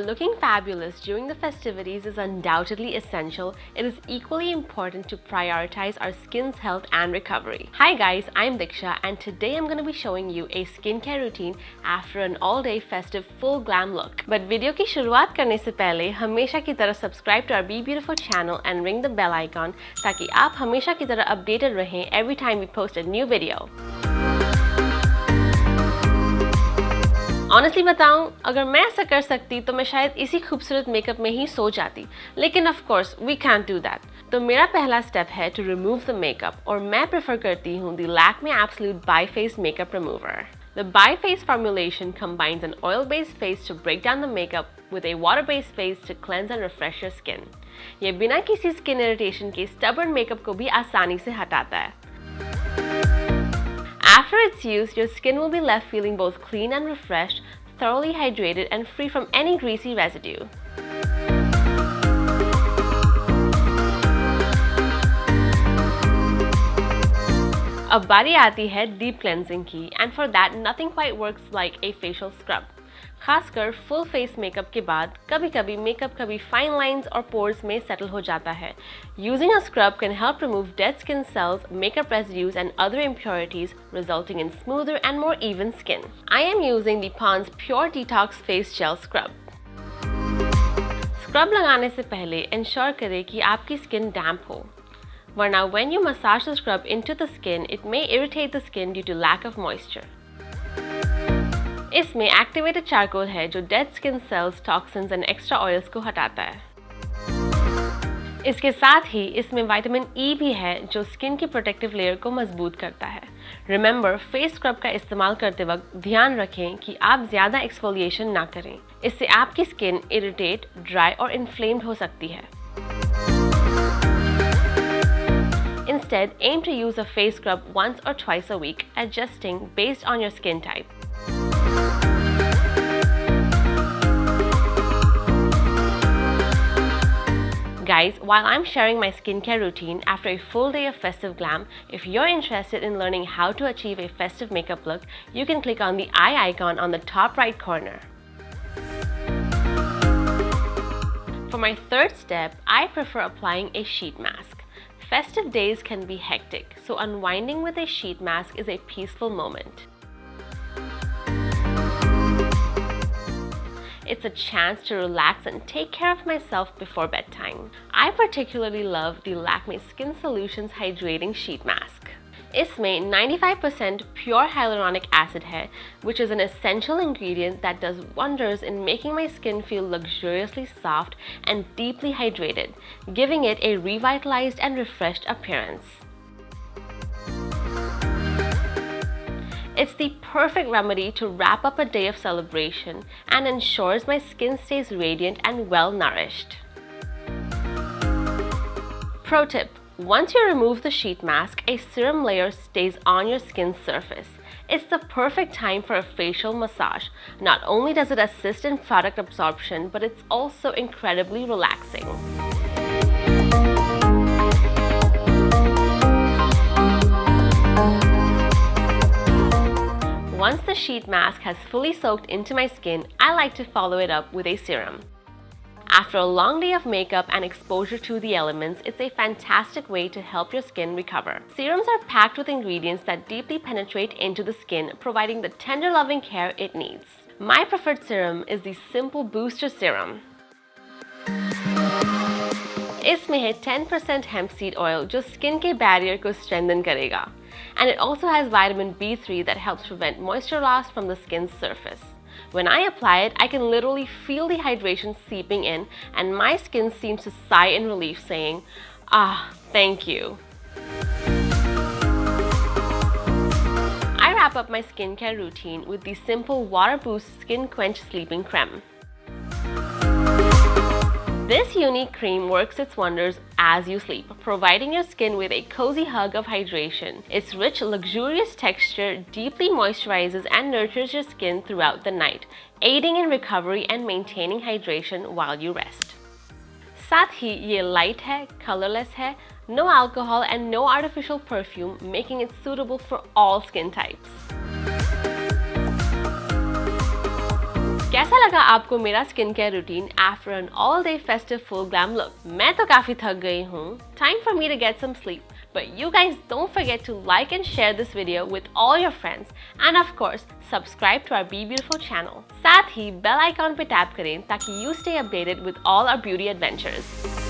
looking fabulous during the festivities is undoubtedly essential, it is equally important to prioritize our skin's health and recovery. Hi guys, I'm Diksha and today I'm going to be showing you a skincare routine after an all-day festive full glam look. But video की शुरुआत करने से पहले हमेशा की तरह subscribe to our Be Beautiful channel and ring the bell icon ताकि आप हमेशा की तरह updated रहें every time we post a new video. Honestly बताऊं, अगर मैं ऐसा कर सकती तो मैं शायद इसी खूबसूरत मेकअप में ही सो जाती, लेकिन of course we can't do that. तो मेरा पहला स्टेप है to remove the makeup और मैं प्रेफर करती हूँ the Lakme Absolute Bi-Face Makeup Remover. The Bi-Face formulation combines an oil-based face to break down the makeup with a water-based face to cleanse and refresh your skin. ये बिना किसी skin irritation के stubborn makeup को भी आसानी से हटाता है. After its use, your skin will be left feeling both clean and refreshed, thoroughly hydrated and free from any greasy residue. अब बारी आती है deep cleansing की, and for that nothing quite works like a facial scrub. खासकर full face makeup के बाद कभी-कभी makeup कभी fine lines और pores में settle हो जाता है. Using a scrub can help remove dead skin cells, makeup residues and other impurities, resulting in smoother and more even skin. I am using the Pond's Pure Detox Face Gel Scrub. Scrub लगाने से पहले ensure करें कि आपकी skin damp हो. वरना when you massage the scrub into the skin, it may irritate the skin due to lack of moisture. इसमें activated charcoal है जो dead skin cells, toxins and extra oils को हटाता है. इसके साथ ही इसमें विटामिन ई भी है जो स्किन की प्रोटेक्टिव लेयर को मजबूत करता है. रिमेंबर, फेस स्क्रब का इस्तेमाल करते वक्त ध्यान रखें कि आप ज़्यादा एक्सफोलिएशन ना करें. इससे आपकी स्किन इरिटेट, ड्राई और इन्फ्लेम्ड हो सकती है. Instead, aim to use a face scrub once or twice a week, adjusting based on your skin type. Guys, while I'm sharing my skincare routine after a full day of festive glam, if you're interested in learning how to achieve a festive makeup look, you can click on the eye icon on the top right corner. For my third step, I prefer applying a sheet mask. Festive days can be hectic, so unwinding with a sheet mask is a peaceful moment. It's a chance to relax and take care of myself before bedtime. I particularly love the Lakme Skin Solutions Hydrating Sheet Mask. इसमें 95% pure hyaluronic acid है, which is an essential ingredient that does wonders in making my skin feel luxuriously soft and deeply hydrated, giving it a revitalized and refreshed appearance. It's the perfect remedy to wrap up a day of celebration and ensures my skin stays radiant and well-nourished. Pro tip: once you remove the sheet mask, a serum layer stays on your skin's surface. It's the perfect time for a facial massage. Not only does it assist in product absorption, but it's also incredibly relaxing. Once the sheet mask has fully soaked into my skin, I like to follow it up with a serum. After a long day of makeup and exposure to the elements, it's a fantastic way to help your skin recover. Serums are packed with ingredients that deeply penetrate into the skin, providing the tender loving care it needs. My preferred serum is the Simple Booster Serum. इसमें है 10% hemp seed oil जो skin के barrier को strengthen करेगा. And it also has vitamin B3 that helps prevent moisture loss from the skin's surface. When I apply it, I can literally feel the hydration seeping in and my skin seems to sigh in relief saying, "Ah, thank you." I wrap up my skincare routine with the Simple Water Boost Skin Quench Sleeping Creme. This unique cream works its wonders as you sleep, providing your skin with a cozy hug of hydration. Its rich, luxurious texture deeply moisturizes and nurtures your skin throughout the night, aiding in recovery and maintaining hydration while you rest. साथ ही ये light है, colorless है, no alcohol and no artificial perfume, making it suitable for all skin types. कैसा लगा आपको मेरा skin care routine after an all day festive full glam look? मैं तो काफी थक गई हूँ. Time for me to get some sleep. But you guys don't forget to like and share this video with all your friends, and of course subscribe to our Be Beautiful channel. साथ ही bell icon पे tap करें ताकि you stay updated with all our beauty adventures.